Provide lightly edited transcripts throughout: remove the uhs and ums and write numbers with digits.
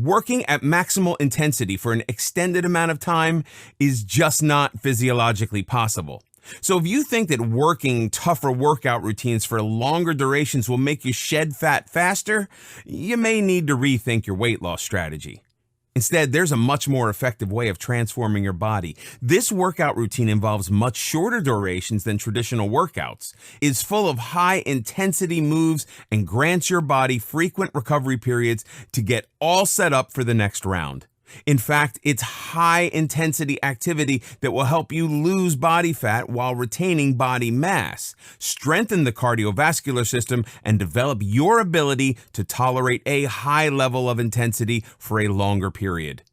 Working at maximal intensity for an extended amount of time is just not physiologically possible. So if you think that working tougher workout routines for longer durations will make you shed fat faster, you may need to rethink your weight loss strategy. Instead, there's a much more effective way of transforming your body. This workout routine involves much shorter durations than traditional workouts, is full of high-intensity moves, and grants your body frequent recovery periods to get all set up for the next round. In fact, it's high-intensity activity that will help you lose body fat while retaining body mass, strengthen the cardiovascular system, and develop your ability to tolerate a high level of intensity for a longer period.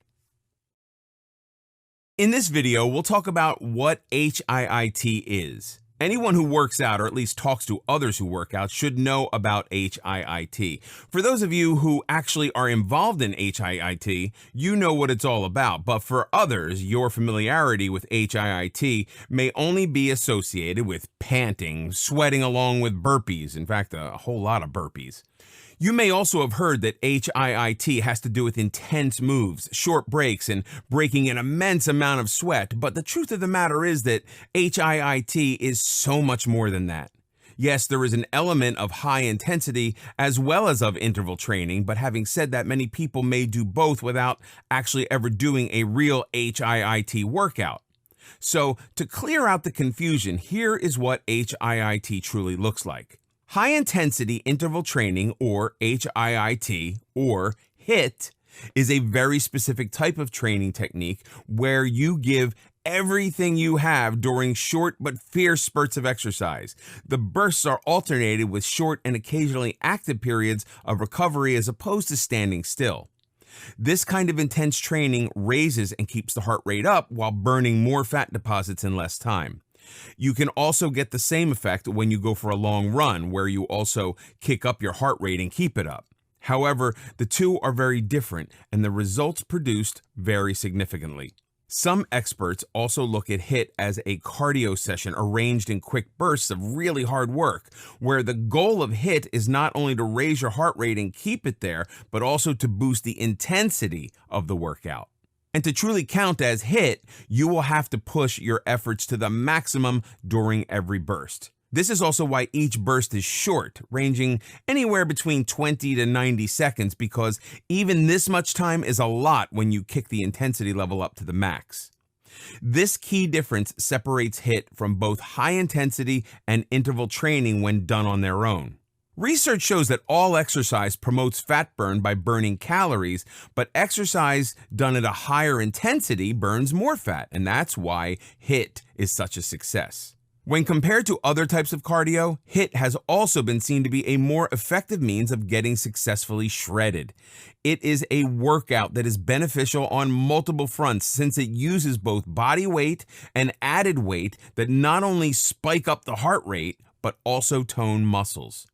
In this video, we'll talk about what HIIT is. Anyone who works out, or at least talks to others who work out, should know about HIIT. For those of you who actually are involved in HIIT, you know what it's all about. But for others, your familiarity with HIIT may only be associated with panting, sweating along with burpees. In fact, a whole lot of burpees. You may also have heard that HIIT has to do with intense moves, short breaks, and breaking an immense amount of sweat, but the truth of the matter is that HIIT is so much more than that. Yes, there is an element of high intensity as well as of interval training, but having said that, many people may do both without actually ever doing a real HIIT workout. So, to clear out the confusion, here is what HIIT truly looks like. High-intensity interval training, or HIIT, or HIIT, is a very specific type of training technique where you give everything you have during short but fierce spurts of exercise. The bursts are alternated with short and occasionally active periods of recovery as opposed to standing still. This kind of intense training raises and keeps the heart rate up while burning more fat deposits in less time. You can also get the same effect when you go for a long run, where you also kick up your heart rate and keep it up. However, the two are very different, and the results produced vary significantly. Some experts also look at HIIT as a cardio session arranged in quick bursts of really hard work, where the goal of HIIT is not only to raise your heart rate and keep it there, but also to boost the intensity of the workout. And to truly count as HIIT, you will have to push your efforts to the maximum during every burst. This is also why each burst is short, ranging anywhere between 20 to 90 seconds, because even this much time is a lot when you kick the intensity level up to the max. This key difference separates HIIT from both high intensity and interval training when done on their own. Research shows that all exercise promotes fat burn by burning calories, but exercise done at a higher intensity burns more fat, and that's why HIIT is such a success. When compared to other types of cardio, HIIT has also been seen to be a more effective means of getting successfully shredded. It is a workout that is beneficial on multiple fronts, since it uses both body weight and added weight that not only spike up the heart rate, but also tone muscles.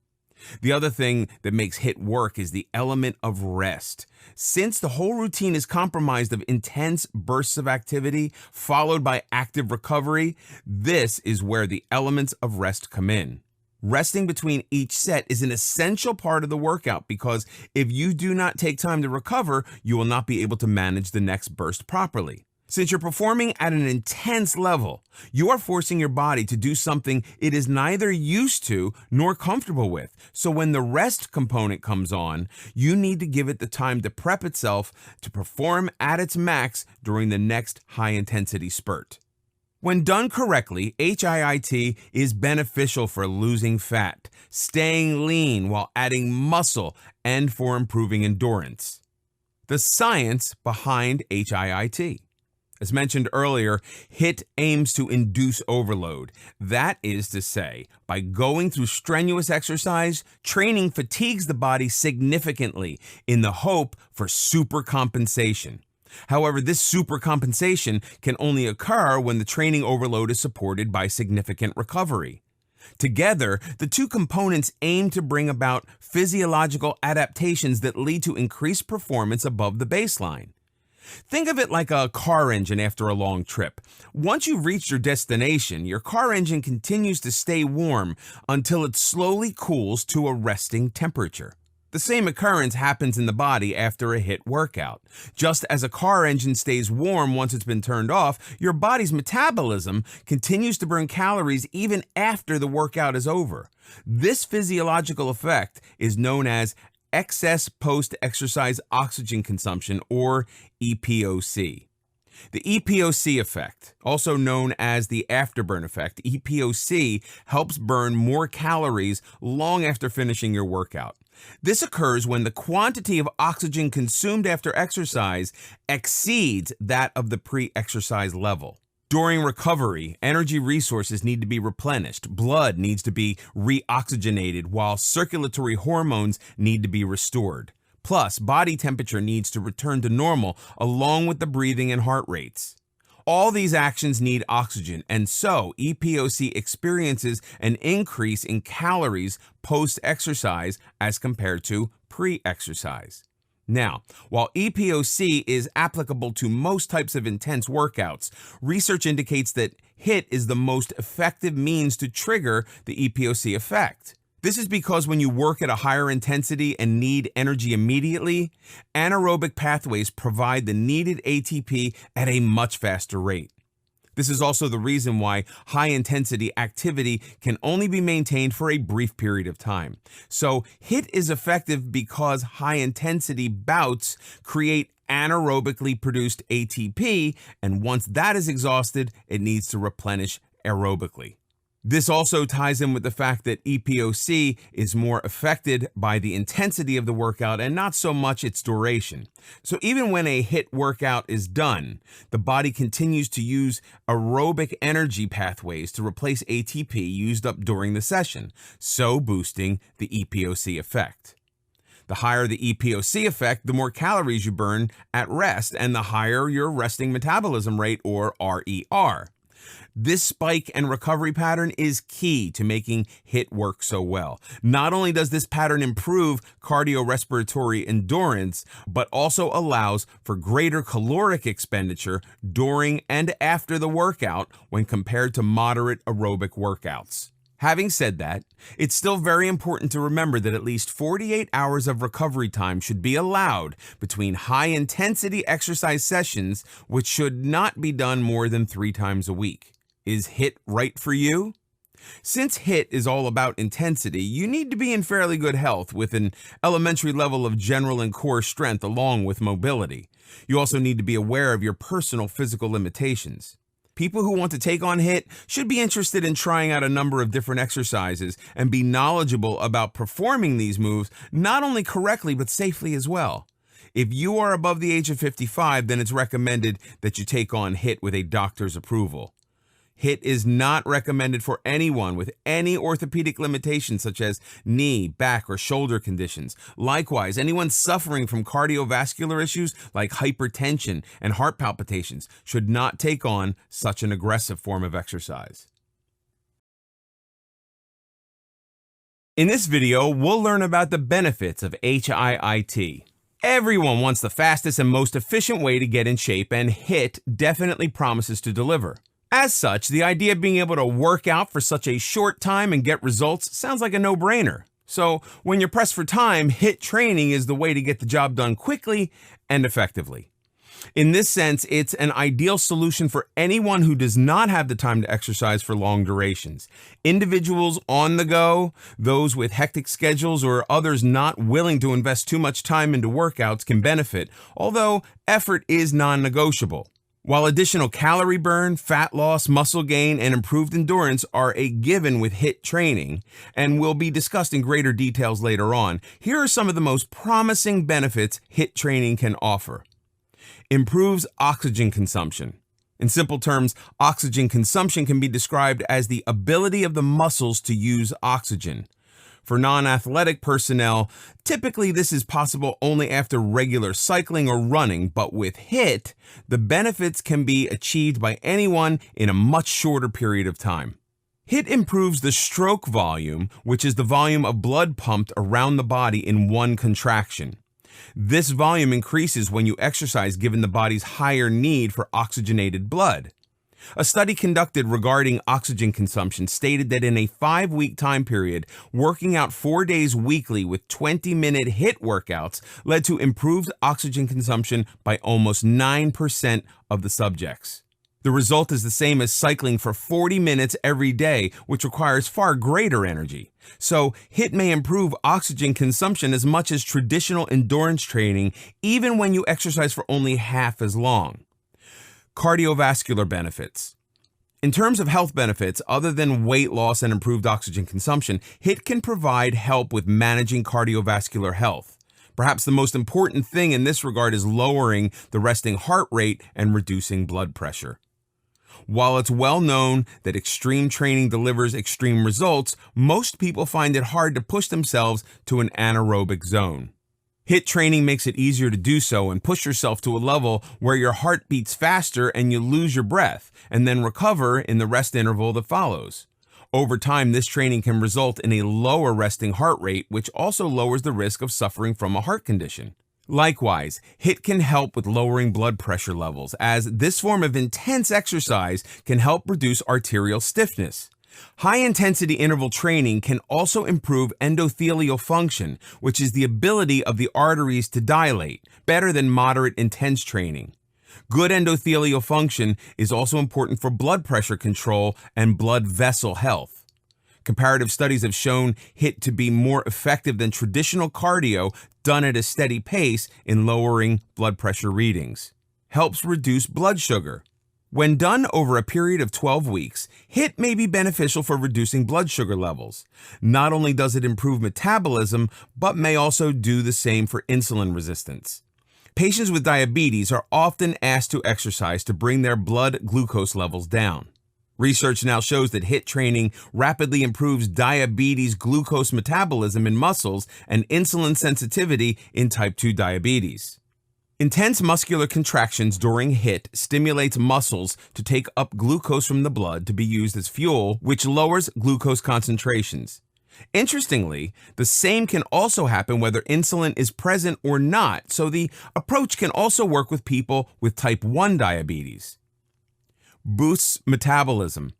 The other thing that makes HIIT work is the element of rest. Since the whole routine is comprised of intense bursts of activity followed by active recovery, this is where the elements of rest come in. Resting between each set is an essential part of the workout, because if you do not take time to recover, you will not be able to manage the next burst properly. Since you're performing at an intense level, you are forcing your body to do something it is neither used to nor comfortable with. So when the rest component comes on, you need to give it the time to prep itself to perform at its max during the next high-intensity spurt. When done correctly, HIIT is beneficial for losing fat, staying lean while adding muscle, and for improving endurance. The science behind HIIT. As mentioned earlier, HIIT aims to induce overload. That is to say, by going through strenuous exercise, training fatigues the body significantly in the hope for supercompensation. However, this supercompensation can only occur when the training overload is supported by significant recovery. Together, the two components aim to bring about physiological adaptations that lead to increased performance above the baseline. Think of it like a car engine after a long trip. Once you've reached your destination, your car engine continues to stay warm until it slowly cools to a resting temperature. The same occurrence happens in the body after a HIIT workout. Just as a car engine stays warm once it's been turned off, your body's metabolism continues to burn calories even after the workout is over. This physiological effect is known as excess post-exercise oxygen consumption, or EPOC. The EPOC effect, also known as the afterburn effect, EPOC helps burn more calories long after finishing your workout. This occurs when the quantity of oxygen consumed after exercise exceeds that of the pre-exercise level. During recovery, energy resources need to be replenished, blood needs to be reoxygenated, while circulatory hormones need to be restored. Plus, body temperature needs to return to normal along with the breathing and heart rates. All these actions need oxygen, and so EPOC experiences an increase in calories post-exercise as compared to pre-exercise. Now, while EPOC is applicable to most types of intense workouts, research indicates that HIIT is the most effective means to trigger the EPOC effect. This is because when you work at a higher intensity and need energy immediately, anaerobic pathways provide the needed ATP at a much faster rate. This is also the reason why high-intensity activity can only be maintained for a brief period of time. So HIIT is effective because high-intensity bouts create anaerobically produced ATP, and once that is exhausted, it needs to replenish aerobically. This also ties in with the fact that EPOC is more affected by the intensity of the workout and not so much its duration. So even when a HIIT workout is done, the body continues to use aerobic energy pathways to replace ATP used up during the session, so boosting the EPOC effect. The higher the EPOC effect, the more calories you burn at rest, and the higher your resting metabolism rate, or RER. This spike and recovery pattern is key to making HIIT work so well. Not only does this pattern improve cardiorespiratory endurance, but also allows for greater caloric expenditure during and after the workout when compared to moderate aerobic workouts. Having said that, it's still very important to remember that at least 48 hours of recovery time should be allowed between high-intensity exercise sessions, which should not be done more than 3 times a week. Is HIIT right for you? Since HIIT is all about intensity, you need to be in fairly good health with an elementary level of general and core strength along with mobility. You also need to be aware of your personal physical limitations. People who want to take on HIIT should be interested in trying out a number of different exercises and be knowledgeable about performing these moves not only correctly but safely as well. If you are above the age of 55, then it's recommended that you take on HIIT with a doctor's approval. HIIT is not recommended for anyone with any orthopedic limitations such as knee, back, or shoulder conditions. Likewise, anyone suffering from cardiovascular issues like hypertension and heart palpitations should not take on such an aggressive form of exercise. In this video, we'll learn about the benefits of HIIT. Everyone wants the fastest and most efficient way to get in shape, and HIIT definitely promises to deliver. As such, the idea of being able to work out for such a short time and get results sounds like a no-brainer. So when you're pressed for time, HIIT training is the way to get the job done quickly and effectively. In this sense, it's an ideal solution for anyone who does not have the time to exercise for long durations. Individuals on the go, those with hectic schedules, or others not willing to invest too much time into workouts can benefit, although effort is non-negotiable. While additional calorie burn, fat loss, muscle gain, and improved endurance are a given with HIIT training and will be discussed in greater details later on, here are some of the most promising benefits HIIT training can offer. Improves oxygen consumption. In simple terms, oxygen consumption can be described as the ability of the muscles to use oxygen. For non-athletic personnel, typically this is possible only after regular cycling or running, but with HIIT, the benefits can be achieved by anyone in a much shorter period of time. HIIT improves the stroke volume, which is the volume of blood pumped around the body in one contraction. This volume increases when you exercise given the body's higher need for oxygenated blood. A study conducted regarding oxygen consumption stated that in a 5-week time period, working out 4 days weekly with 20-minute HIIT workouts led to improved oxygen consumption by almost 9% of the subjects. The result is the same as cycling for 40 minutes every day, which requires far greater energy. So, HIIT may improve oxygen consumption as much as traditional endurance training, even when you exercise for only half as long. Cardiovascular benefits. In terms of health benefits, other than weight loss and improved oxygen consumption, HIIT can provide help with managing cardiovascular health. Perhaps the most important thing in this regard is lowering the resting heart rate and reducing blood pressure. While it's well known that extreme training delivers extreme results, most people find it hard to push themselves to an anaerobic zone. HIIT training makes it easier to do so and push yourself to a level where your heart beats faster and you lose your breath, and then recover in the rest interval that follows. Over time, this training can result in a lower resting heart rate, which also lowers the risk of suffering from a heart condition. Likewise, HIIT can help with lowering blood pressure levels, as this form of intense exercise can help reduce arterial stiffness. High-intensity interval training can also improve endothelial function, which is the ability of the arteries to dilate, better than moderate intense training. Good endothelial function is also important for blood pressure control and blood vessel health. Comparative studies have shown HIIT to be more effective than traditional cardio done at a steady pace in lowering blood pressure readings. Helps reduce blood sugar. When done over a period of 12 weeks, HIIT may be beneficial for reducing blood sugar levels. Not only does it improve metabolism, but may also do the same for insulin resistance. Patients with diabetes are often asked to exercise to bring their blood glucose levels down. Research now shows that HIIT training rapidly improves diabetes glucose metabolism in muscles and insulin sensitivity in type 2 diabetes. Intense muscular contractions during HIIT stimulates muscles to take up glucose from the blood to be used as fuel, which lowers glucose concentrations. Interestingly, the same can also happen whether insulin is present or not, so the approach can also work with people with type 1 diabetes. Boosts metabolism.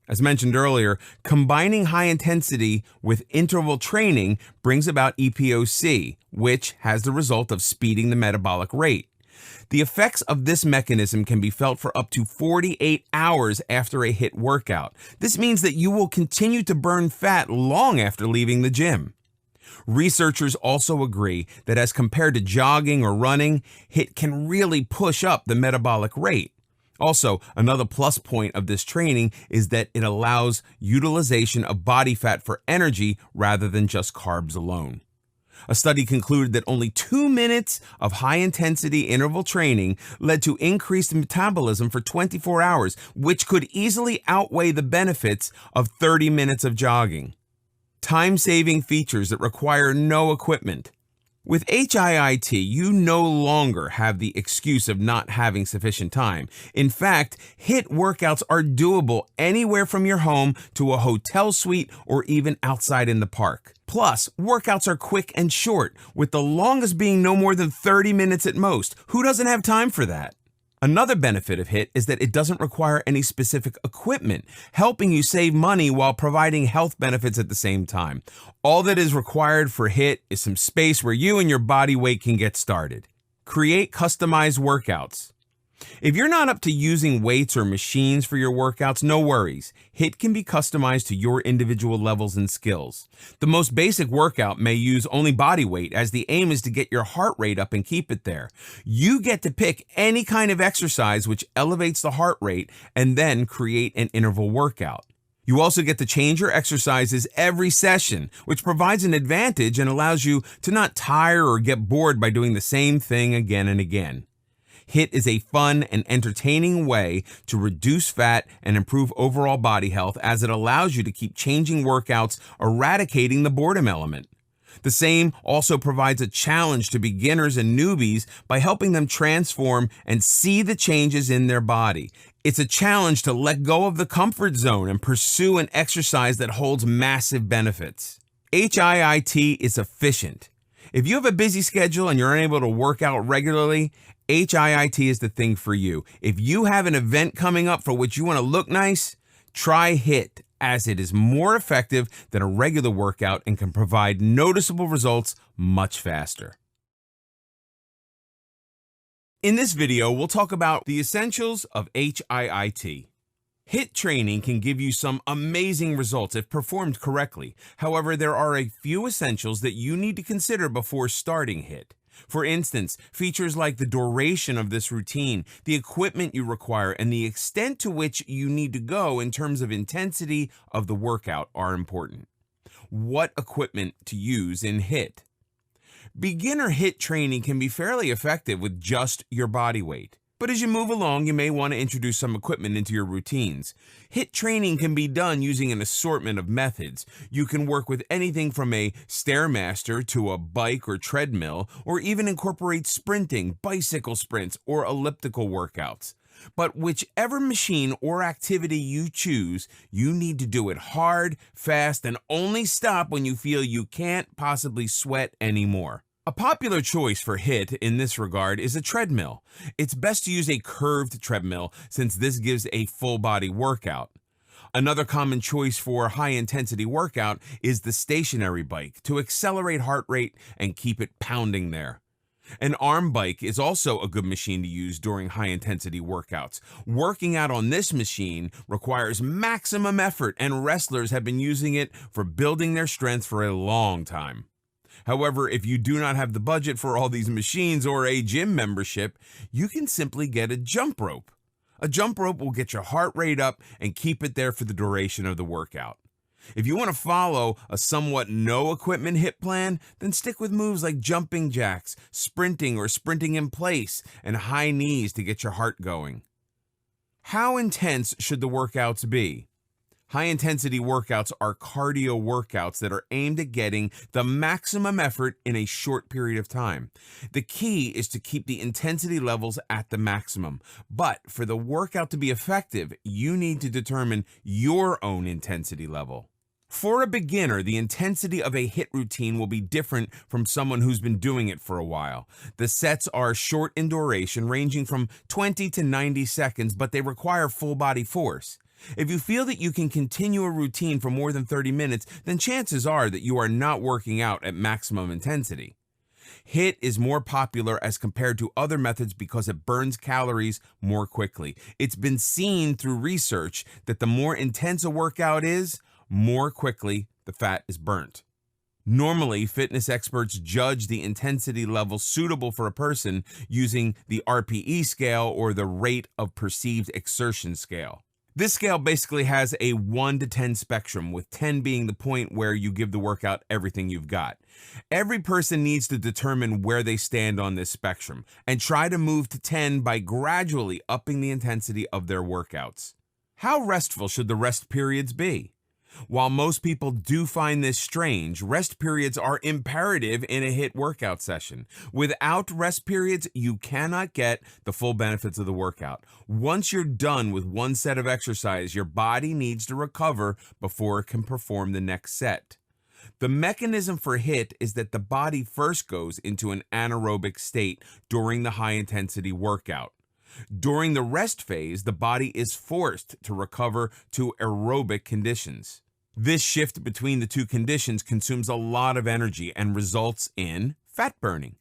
As mentioned earlier, combining high intensity with interval training brings about EPOC, which has the result of speeding the metabolic rate. The effects of this mechanism can be felt for up to 48 hours after a HIIT workout. This means that you will continue to burn fat long after leaving the gym. Researchers also agree that as compared to jogging or running, HIIT can really push up the metabolic rate. Also, another plus point of this training is that it allows utilization of body fat for energy rather than just carbs alone. A study concluded that only 2 minutes of high-intensity interval training led to increased metabolism for 24 hours, which could easily outweigh the benefits of 30 minutes of jogging. Time-saving features that require no equipment. With HIIT, you no longer have the excuse of not having sufficient time. In fact, HIIT workouts are doable anywhere from your home to a hotel suite or even outside in the park. Plus, workouts are quick and short, with the longest being no more than 30 minutes at most. Who doesn't have time for that? Another benefit of HIIT is that it doesn't require any specific equipment, helping you save money while providing health benefits at the same time. All that is required for HIIT is some space where you and your body weight can get started. Create customized workouts. If you're not up to using weights or machines for your workouts, no worries. HIIT can be customized to your individual levels and skills. The most basic workout may use only body weight, as the aim is to get your heart rate up and keep it there. You get to pick any kind of exercise which elevates the heart rate and then create an interval workout. You also get to change your exercises every session, which provides an advantage and allows you to not tire or get bored by doing the same thing again and again. HIIT is a fun and entertaining way to reduce fat and improve overall body health, as it allows you to keep changing workouts, eradicating the boredom element. The same also provides a challenge to beginners and newbies by helping them transform and see the changes in their body. It's a challenge to let go of the comfort zone and pursue an exercise that holds massive benefits. HIIT is efficient. If you have a busy schedule and you're unable to work out regularly, HIIT is the thing for you. If you have an event coming up for which you want to look nice, try HIIT, as it is more effective than a regular workout and can provide noticeable results much faster. In this video, we'll talk about the essentials of HIIT. HIIT training can give you some amazing results if performed correctly. However, there are a few essentials that you need to consider before starting HIIT. For instance, features like the duration of this routine, the equipment you require, and the extent to which you need to go in terms of intensity of the workout are important. What equipment to use in HIIT? Beginner HIIT training can be fairly effective with just your body weight. But as you move along, you may want to introduce some equipment into your routines. HIIT training can be done using an assortment of methods. You can work with anything from a Stairmaster to a bike or treadmill, or even incorporate sprinting, bicycle sprints, or elliptical workouts. But whichever machine or activity you choose, you need to do it hard, fast, and only stop when you feel you can't possibly sweat anymore. A popular choice for HIIT in this regard is a treadmill. It's best to use a curved treadmill since this gives a full body workout. Another common choice for high-intensity workout is the stationary bike to accelerate heart rate and keep it pounding there. An arm bike is also a good machine to use during high-intensity workouts. Working out on this machine requires maximum effort, and wrestlers have been using it for building their strength for a long time. However, if you do not have the budget for all these machines or a gym membership, you can simply get a jump rope. A jump rope will get your heart rate up and keep it there for the duration of the workout. If you want to follow a somewhat no-equipment HIIT plan, then stick with moves like jumping jacks, sprinting or sprinting in place, and high knees to get your heart going. How intense should the workouts be? High-intensity workouts are cardio workouts that are aimed at getting the maximum effort in a short period of time. The key is to keep the intensity levels at the maximum. But for the workout to be effective, you need to determine your own intensity level. For a beginner, the intensity of a HIIT routine will be different from someone who's been doing it for a while. The sets are short in duration, ranging from 20 to 90 seconds, but they require full body force. If you feel that you can continue a routine for more than 30 minutes, then chances are that you are not working out at maximum intensity. HIIT is more popular as compared to other methods because it burns calories more quickly. It's been seen through research that the more intense a workout is, more quickly the fat is burnt. Normally, fitness experts judge the intensity level suitable for a person using the RPE scale, or the rate of perceived exertion scale. This scale basically has a 1 to 10 spectrum, with 10 being the point where you give the workout everything you've got. Every person needs to determine where they stand on this spectrum and try to move to 10 by gradually upping the intensity of their workouts. How restful should the rest periods be? While most people do find this strange, rest periods are imperative in a HIIT workout session. Without rest periods, you cannot get the full benefits of the workout. Once you're done with one set of exercise, your body needs to recover before it can perform the next set. The mechanism for HIIT is that the body first goes into an anaerobic state during the high-intensity workout. During the rest phase, the body is forced to recover to aerobic conditions. This shift between the two conditions consumes a lot of energy and results in fat burning.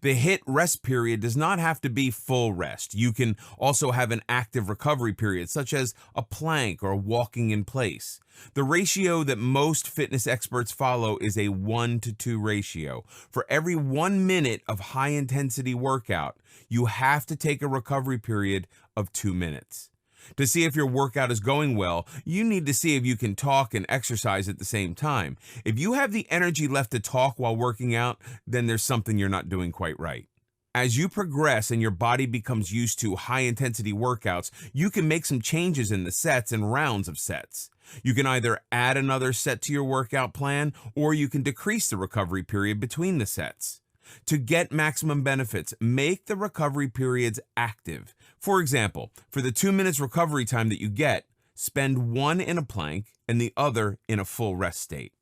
The HIIT rest period does not have to be full rest. You can also have an active recovery period, such as a plank or walking in place. The ratio that most fitness experts follow is a 1-to-2 ratio. For every 1 minute of high-intensity workout, you have to take a recovery period of 2 minutes. To see if your workout is going well, you need to see if you can talk and exercise at the same time. If you have the energy left to talk while working out, then there's something you're not doing quite right. As you progress and your body becomes used to high-intensity workouts, you can make some changes in the sets and rounds of sets. You can either add another set to your workout plan, or you can decrease the recovery period between the sets. To get maximum benefits, make the recovery periods active. For example, for the 2 minutes recovery time that you get, spend one in a plank and the other in a full rest state.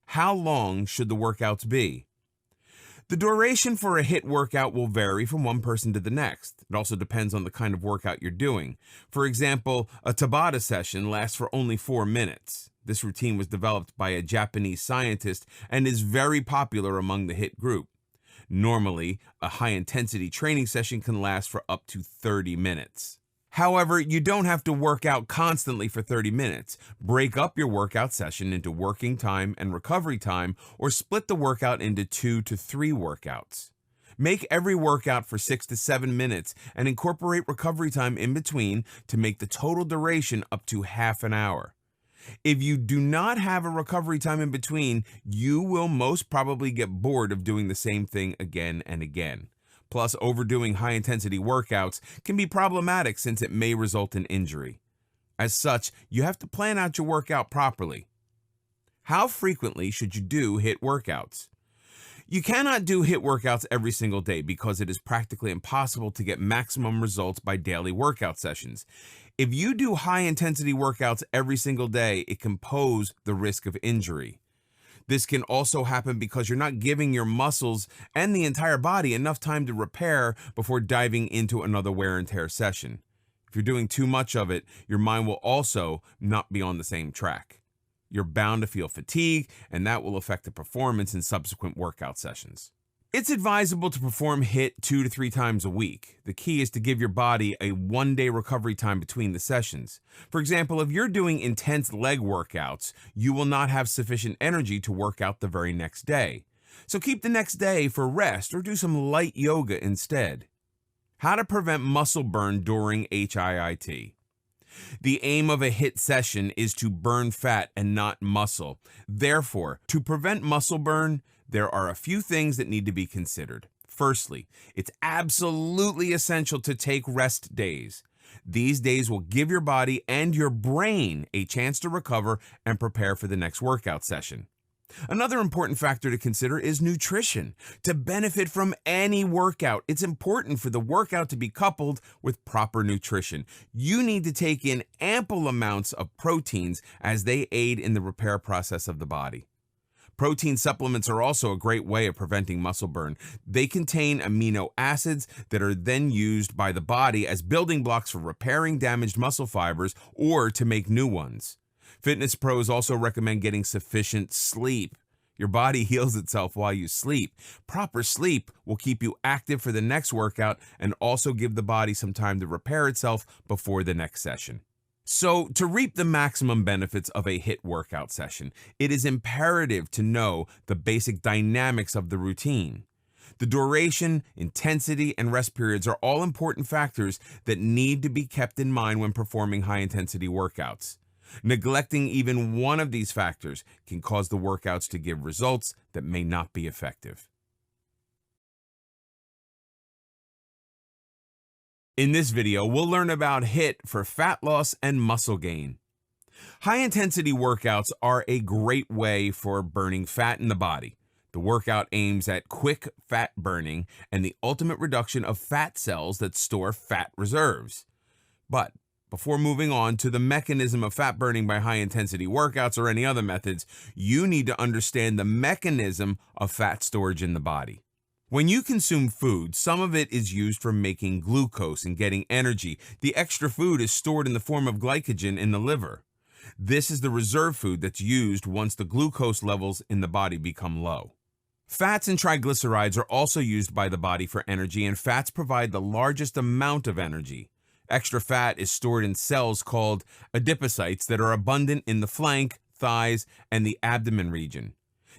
How long should the workouts be? The duration for a HIIT workout will vary from one person to the next. It also depends on the kind of workout you're doing. For example, a Tabata session lasts for only 4 minutes. This routine was developed by a Japanese scientist and is very popular among the HIIT group. Normally, a high-intensity training session can last for up to 30 minutes. However, you don't have to work out constantly for 30 minutes. Break up your workout session into working time and recovery time, or split the workout into 2 to 3 workouts. Make every workout for 6 to 7 minutes and incorporate recovery time in between to make the total duration up to half an hour. If you do not have a recovery time in between, you will most probably get bored of doing the same thing again and again. Plus, overdoing high-intensity workouts can be problematic since it may result in injury. As such, you have to plan out your workout properly. How frequently should you do HIIT workouts? You cannot do HIIT workouts every single day because it is practically impossible to get maximum results by daily workout sessions. If you do high-intensity workouts every single day, it can pose the risk of injury. This can also happen because you're not giving your muscles and the entire body enough time to repair before diving into another wear and tear session. If you're doing too much of it, your mind will also not be on the same track. You're bound to feel fatigue, and that will affect the performance in subsequent workout sessions. It's advisable to perform HIIT 2 to 3 times a week. The key is to give your body a 1-day recovery time between the sessions. For example, if you're doing intense leg workouts, you will not have sufficient energy to work out the very next day. So keep the next day for rest or do some light yoga instead. How to prevent muscle burn during HIIT. The aim of a HIIT session is to burn fat and not muscle. Therefore, to prevent muscle burn, there are a few things that need to be considered. Firstly, it's absolutely essential to take rest days. These days will give your body and your brain a chance to recover and prepare for the next workout session. Another important factor to consider is nutrition. To benefit from any workout, it's important for the workout to be coupled with proper nutrition. You need to take in ample amounts of proteins as they aid in the repair process of the body. Protein supplements are also a great way of preventing muscle burn. They contain amino acids that are then used by the body as building blocks for repairing damaged muscle fibers or to make new ones. Fitness pros also recommend getting sufficient sleep. Your body heals itself while you sleep. Proper sleep will keep you active for the next workout and also give the body some time to repair itself before the next session. So, to reap the maximum benefits of a HIIT workout session, it is imperative to know the basic dynamics of the routine. The duration, intensity, and rest periods are all important factors that need to be kept in mind when performing high-intensity workouts. Neglecting even one of these factors can cause the workouts to give results that may not be effective. In this video, we'll learn about HIIT for fat loss and muscle gain. High-intensity workouts are a great way for burning fat in the body. The workout aims at quick fat burning and the ultimate reduction of fat cells that store fat reserves. But before moving on to the mechanism of fat burning by high-intensity workouts or any other methods, you need to understand the mechanism of fat storage in the body. When you consume food, some of it is used for making glucose and getting energy. The extra food is stored in the form of glycogen in the liver. This is the reserve food that's used once the glucose levels in the body become low. Fats and triglycerides are also used by the body for energy, and fats provide the largest amount of energy. Extra fat is stored in cells called adipocytes that are abundant in the flank, thighs, and the abdomen region.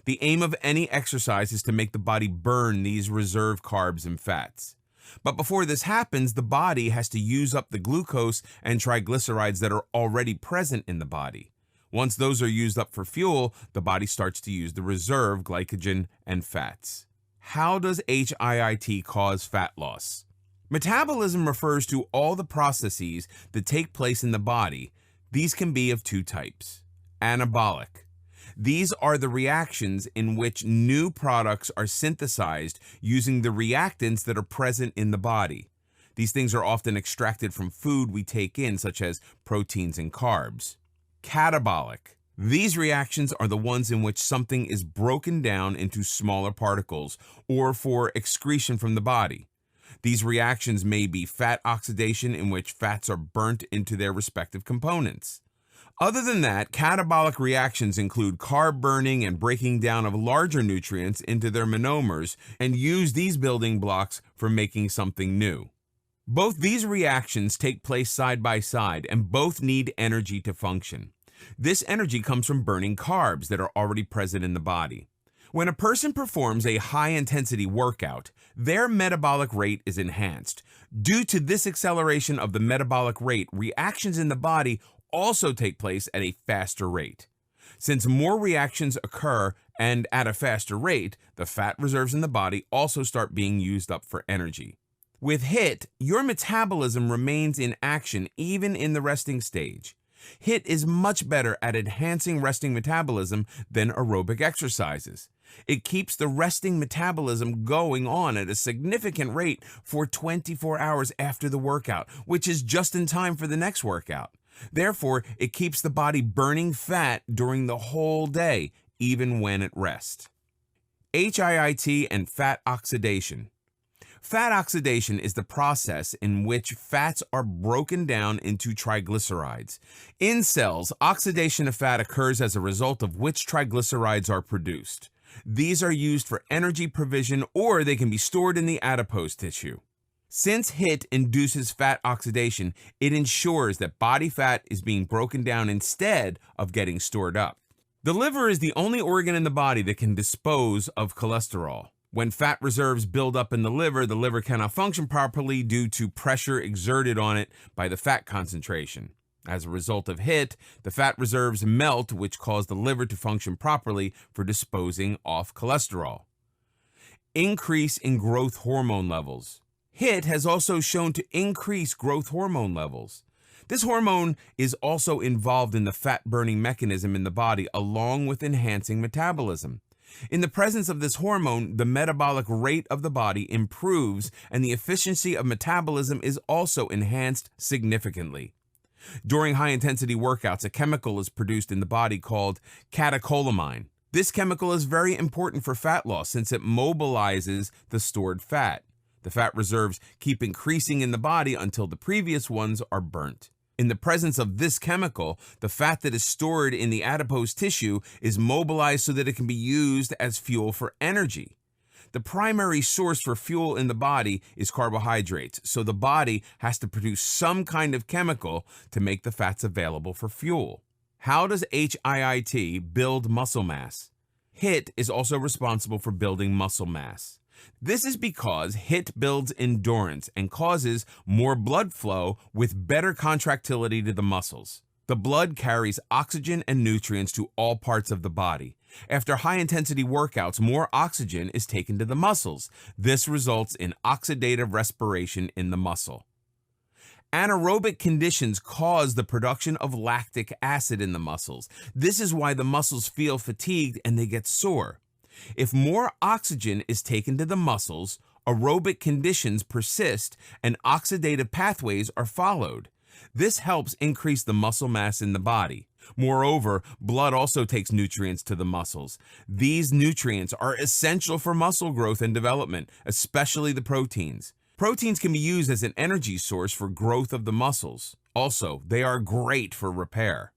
The aim of any exercise is to make the body burn these reserve carbs and fats. But before this happens, the body has to use up the glucose and triglycerides that are already present in the body. Once those are used up for fuel, the body starts to use the reserve glycogen and fats. How does HIIT cause fat loss? Metabolism refers to all the processes that take place in the body. These can be of 2 types. Anabolic. These are the reactions in which new products are synthesized using the reactants that are present in the body. These things are often extracted from food we take in, such as proteins and carbs. Catabolic. These reactions are the ones in which something is broken down into smaller particles or for excretion from the body. These reactions may be fat oxidation, in which fats are burnt into their respective components. Other than that, catabolic reactions include carb burning and breaking down of larger nutrients into their monomers, and use these building blocks for making something new. Both these reactions take place side by side, and both need energy to function. This energy comes from burning carbs that are already present in the body. When a person performs a high-intensity workout, their metabolic rate is enhanced. Due to this acceleration of the metabolic rate, reactions in the body also take place at a faster rate. Since more reactions occur and at a faster rate, the fat reserves in the body also start being used up for energy. With HIIT, your metabolism remains in action even in the resting stage. HIIT is much better at enhancing resting metabolism than aerobic exercises. It keeps the resting metabolism going on at a significant rate for 24 hours after the workout, which is just in time for the next workout. Therefore, it keeps the body burning fat during the whole day, even when at rest. HIIT and fat oxidation. Fat oxidation is the process in which fats are broken down into triglycerides. In cells, oxidation of fat occurs as a result of which triglycerides are produced. These are used for energy provision, or they can be stored in the adipose tissue. Since HIIT induces fat oxidation, it ensures that body fat is being broken down instead of getting stored up. The liver is the only organ in the body that can dispose of cholesterol. When fat reserves build up in the liver cannot function properly due to pressure exerted on it by the fat concentration. As a result of HIIT, the fat reserves melt, which cause the liver to function properly for disposing off cholesterol. Increase in growth hormone levels. HIIT has also shown to increase growth hormone levels. This hormone is also involved in the fat-burning mechanism in the body, along with enhancing metabolism. In the presence of this hormone, the metabolic rate of the body improves, and the efficiency of metabolism is also enhanced significantly. During high-intensity workouts, a chemical is produced in the body called catecholamine. This chemical is very important for fat loss since it mobilizes the stored fat. The fat reserves keep increasing in the body until the previous ones are burnt. In the presence of this chemical, the fat that is stored in the adipose tissue is mobilized so that it can be used as fuel for energy. The primary source for fuel in the body is carbohydrates, so the body has to produce some kind of chemical to make the fats available for fuel. How does HIIT build muscle mass? HIIT is also responsible for building muscle mass. This is because HIIT builds endurance and causes more blood flow with better contractility to the muscles. The blood carries oxygen and nutrients to all parts of the body. After high-intensity workouts, more oxygen is taken to the muscles. This results in oxidative respiration in the muscle. Anaerobic conditions cause the production of lactic acid in the muscles. This is why the muscles feel fatigued and they get sore. If more oxygen is taken to the muscles, aerobic conditions persist and oxidative pathways are followed. This helps increase the muscle mass in the body. Moreover, blood also takes nutrients to the muscles. These nutrients are essential for muscle growth and development, especially the proteins. Proteins can be used as an energy source for growth of the muscles. Also, they are great for repair.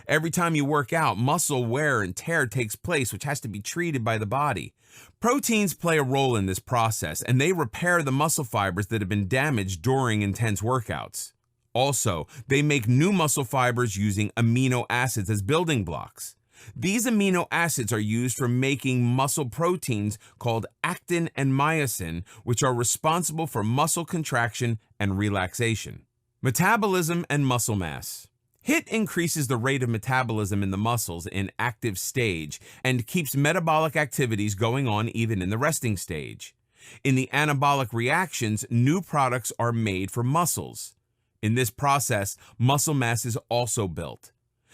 Every time you work out, muscle wear and tear takes place, which has to be treated by the body. Proteins play a role in this process, and they repair the muscle fibers that have been damaged during intense workouts. Also, they make new muscle fibers using amino acids as building blocks. These amino acids are used for making muscle proteins called actin and myosin, which are responsible for muscle contraction and relaxation. Metabolism and muscle mass. HIIT increases the rate of metabolism in the muscles in active stage and keeps metabolic activities going on even in the resting stage. In the anabolic reactions, new products are made for muscles. In this process, muscle mass is also built.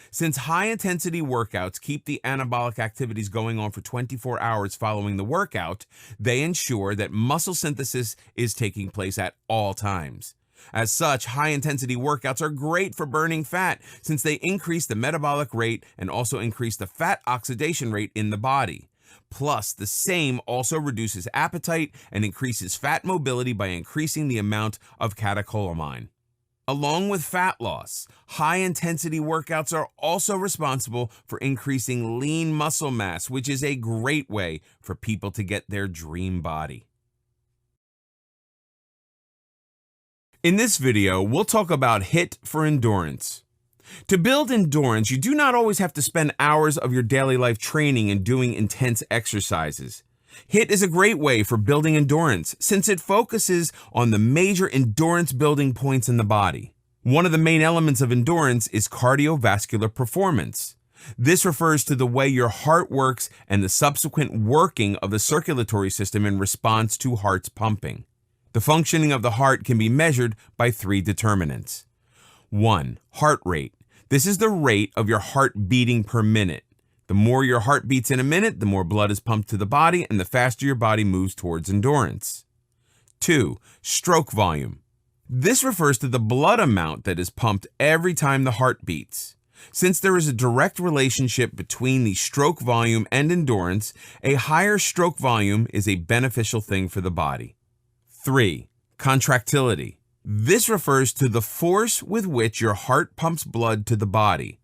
Since high-intensity workouts keep the anabolic activities going on for 24 hours following the workout, they ensure that muscle synthesis is taking place at all times. As such, high-intensity workouts are great for burning fat since they increase the metabolic rate and also increase the fat oxidation rate in the body. Plus, the same also reduces appetite and increases fat mobility by increasing the amount of catecholamine. Along with fat loss, high-intensity workouts are also responsible for increasing lean muscle mass, which is a great way for people to get their dream body. In this video, we'll talk about HIIT for endurance. To build endurance, you do not always have to spend hours of your daily life training and doing intense exercises. HIIT is a great way for building endurance since it focuses on the major endurance building points in the body. One of the main elements of endurance is cardiovascular performance. This refers to the way your heart works and the subsequent working of the circulatory system in response to heart's pumping. The functioning of the heart can be measured by 3 determinants. 1. Heart rate. This is the rate of your heart beating per minute. The more your heart beats in a minute, the more blood is pumped to the body and the faster your body moves towards endurance. 2. Stroke volume. This refers to the blood amount that is pumped every time the heart beats. Since there is a direct relationship between the stroke volume and endurance, a higher stroke volume is a beneficial thing for the body. 3. Contractility. This refers to the force with which your heart pumps blood to the body.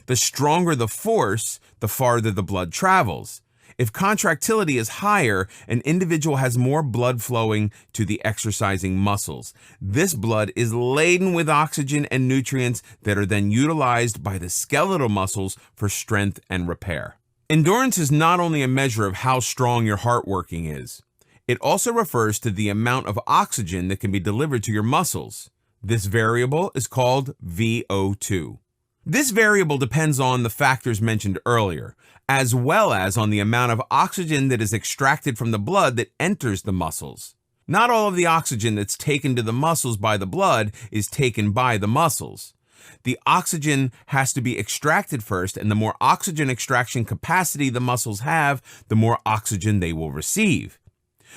The stronger the force, the farther the blood travels. If contractility is higher, an individual has more blood flowing to the exercising muscles. This blood is laden with oxygen and nutrients that are then utilized by the skeletal muscles for strength and repair. Endurance is not only a measure of how strong your heart working is. It also refers to the amount of oxygen that can be delivered to your muscles. This variable is called VO2. This variable depends on the factors mentioned earlier, as well as on the amount of oxygen that is extracted from the blood that enters the muscles. Not all of the oxygen that's taken to the muscles by the blood is taken by the muscles. The oxygen has to be extracted first, and the more oxygen extraction capacity the muscles have, the more oxygen they will receive.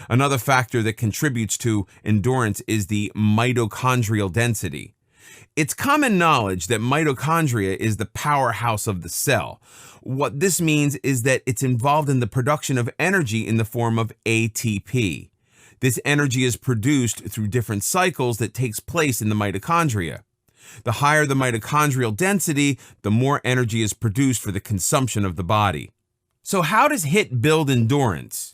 Another factor that contributes to endurance is the mitochondrial density. It's common knowledge that mitochondria is the powerhouse of the cell. What this means is that it's involved in the production of energy in the form of ATP. This energy is produced through different cycles that takes place in the mitochondria. The higher the mitochondrial density, the more energy is produced for the consumption of the body. So how does HIIT build endurance?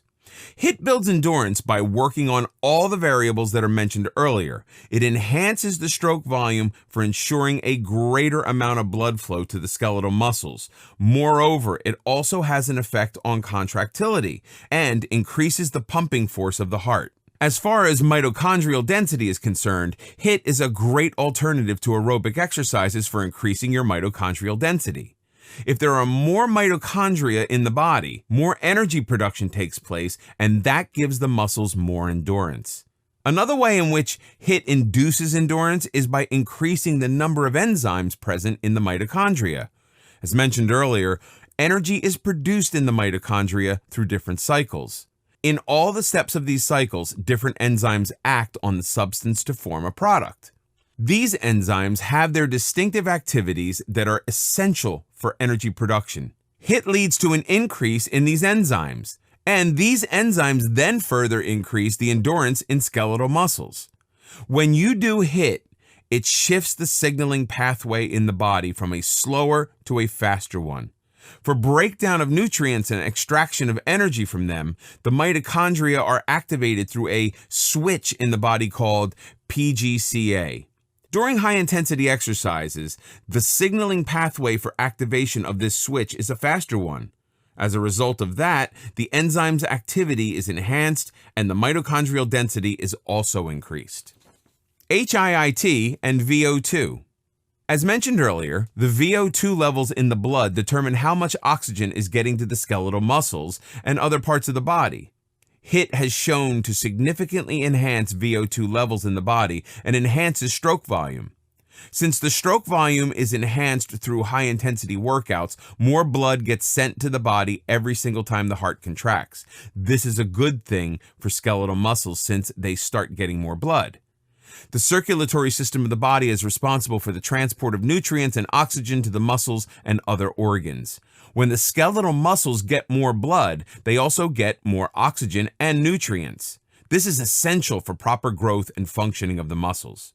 HIIT builds endurance by working on all the variables that are mentioned earlier. It enhances the stroke volume for ensuring a greater amount of blood flow to the skeletal muscles. Moreover, it also has an effect on contractility and increases the pumping force of the heart. As far as mitochondrial density is concerned, HIIT is a great alternative to aerobic exercises for increasing your mitochondrial density. If there are more mitochondria in the body, more energy production takes place, and that gives the muscles more endurance. Another way in which HIIT induces endurance is by increasing the number of enzymes present in the mitochondria. As mentioned earlier, energy is produced in the mitochondria through different cycles. In all the steps of these cycles, different enzymes act on the substance to form a product. These enzymes have their distinctive activities that are essential for energy production. HIIT leads to an increase in these enzymes, and these enzymes then further increase the endurance in skeletal muscles. When you do HIIT, it shifts the signaling pathway in the body from a slower to a faster one. For breakdown of nutrients and extraction of energy from them, the mitochondria are activated through a switch in the body called PGCA. During high-intensity exercises, the signaling pathway for activation of this switch is a faster one. As a result of that, the enzyme's activity is enhanced and the mitochondrial density is also increased. HIIT and VO2. As mentioned earlier, the VO2 levels in the blood determine how much oxygen is getting to the skeletal muscles and other parts of the body. HIIT has shown to significantly enhance VO2 levels in the body and enhances stroke volume. Since the stroke volume is enhanced through high-intensity workouts, more blood gets sent to the body every single time the heart contracts. This is a good thing for skeletal muscles since they start getting more blood. The circulatory system of the body is responsible for the transport of nutrients and oxygen to the muscles and other organs. When the skeletal muscles get more blood, they also get more oxygen and nutrients. This is essential for proper growth and functioning of the muscles.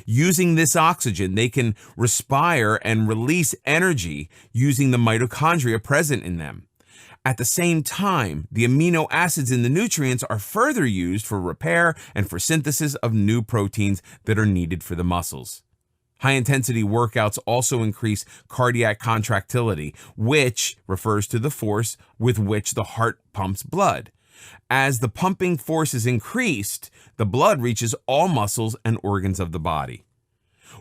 Using this oxygen, they can respire and release energy using the mitochondria present in them. At the same time, the amino acids in the nutrients are further used for repair and for synthesis of new proteins that are needed for the muscles. High-intensity workouts also increase cardiac contractility, which refers to the force with which the heart pumps blood. As the pumping force is increased, the blood reaches all muscles and organs of the body.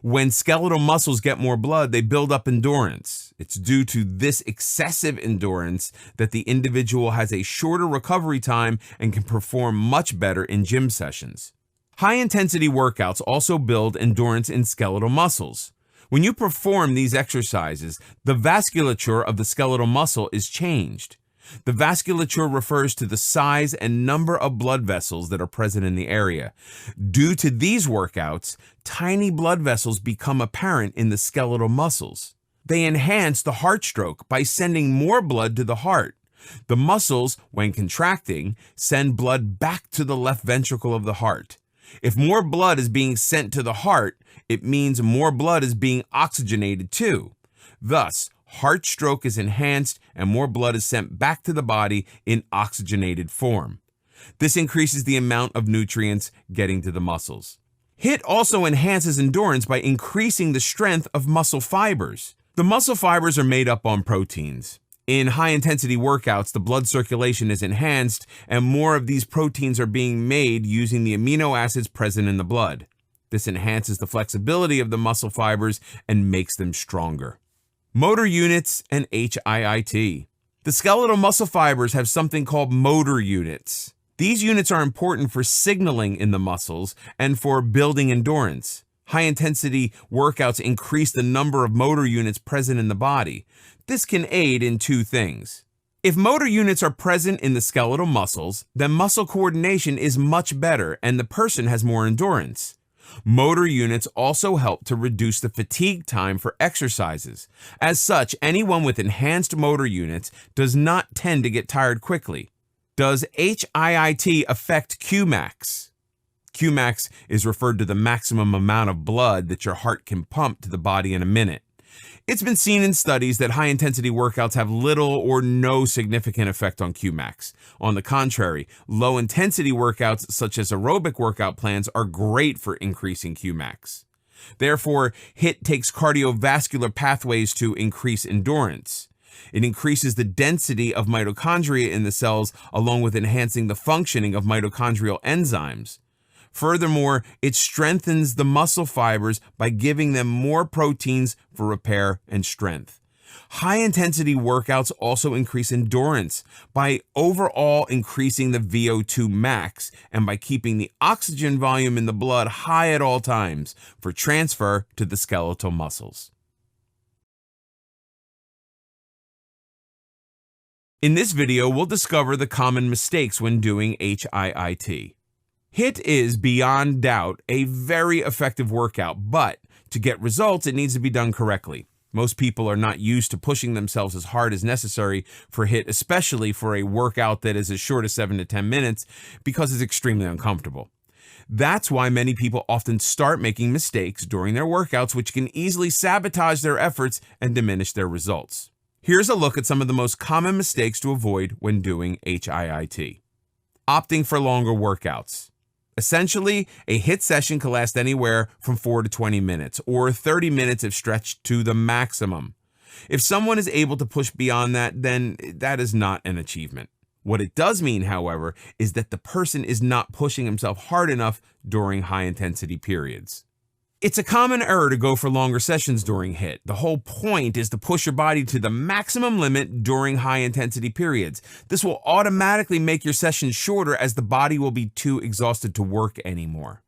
When skeletal muscles get more blood, they build up endurance. It's due to this excessive endurance that the individual has a shorter recovery time and can perform much better in gym sessions. High-intensity workouts also build endurance in skeletal muscles. When you perform these exercises, the vasculature of the skeletal muscle is changed. The vasculature refers to the size and number of blood vessels that are present in the area. Due to these workouts, tiny blood vessels become apparent in the skeletal muscles. They enhance the heart stroke by sending more blood to the heart. The muscles, when contracting, send blood back to the left ventricle of the heart. If more blood is being sent to the heart, it means more blood is being oxygenated too. Thus, heart stroke is enhanced and more blood is sent back to the body in oxygenated form. This increases the amount of nutrients getting to the muscles. HIIT also enhances endurance by increasing the strength of muscle fibers. The muscle fibers are made up on proteins. In high-intensity workouts, the blood circulation is enhanced and more of these proteins are being made using the amino acids present in the blood. This enhances the flexibility of the muscle fibers and makes them stronger. Motor units and HIIT. The skeletal muscle fibers have something called motor units. These units are important for signaling in the muscles and for building endurance. High-intensity workouts increase the number of motor units present in the body. This can aid in two things. If motor units are present in the skeletal muscles, then muscle coordination is much better and the person has more endurance. Motor units also help to reduce the fatigue time for exercises. As such, anyone with enhanced motor units does not tend to get tired quickly. Does HIIT affect Qmax? Qmax is referred to the maximum amount of blood that your heart can pump to the body in a minute. It's been seen in studies that high-intensity workouts have little or no significant effect on Qmax. On the contrary, low-intensity workouts such as aerobic workout plans are great for increasing Qmax. Therefore, HIIT takes cardiovascular pathways to increase endurance. It increases the density of mitochondria in the cells along with enhancing the functioning of mitochondrial enzymes. Furthermore, it strengthens the muscle fibers by giving them more proteins for repair and strength. High-intensity workouts also increase endurance by overall increasing the VO2 max and by keeping the oxygen volume in the blood high at all times for transfer to the skeletal muscles. In this video, we'll discover the common mistakes when doing HIIT. HIIT is, beyond doubt, a very effective workout, but to get results, it needs to be done correctly. Most people are not used to pushing themselves as hard as necessary for HIIT, especially for a workout that is as short as 7 to 10 minutes, because it's extremely uncomfortable. That's why many people often start making mistakes during their workouts, which can easily sabotage their efforts and diminish their results. Here's a look at some of the most common mistakes to avoid when doing HIIT. Opting for longer workouts. Essentially, a HIIT session can last anywhere from 4 to 20 minutes, or 30 minutes if stretched to the maximum. If someone is able to push beyond that, then that is not an achievement. What it does mean, however, is that the person is not pushing himself hard enough during high-intensity periods. It's a common error to go for longer sessions during HIIT. The whole point is to push your body to the maximum limit during high-intensity periods. This will automatically make your sessions shorter as the body will be too exhausted to work anymore.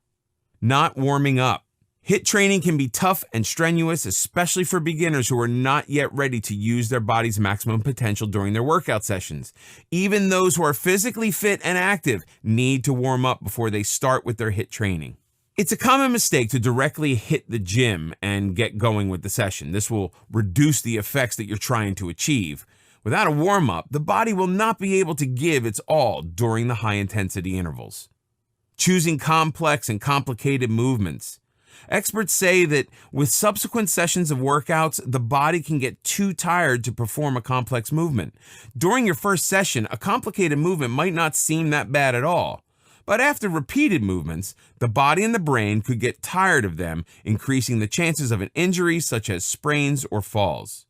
Not warming up. HIIT training can be tough and strenuous, especially for beginners who are not yet ready to use their body's maximum potential during their workout sessions. Even those who are physically fit and active need to warm up before they start with their HIIT training. It's a common mistake to directly hit the gym and get going with the session. This will reduce the effects that you're trying to achieve. Without a warm-up, the body will not be able to give its all during the high-intensity intervals. Choosing complex and complicated movements. Experts say that with subsequent sessions of workouts, the body can get too tired to perform a complex movement. During your first session, a complicated movement might not seem that bad at all. But after repeated movements, the body and the brain could get tired of them, increasing the chances of an injury such as sprains or falls.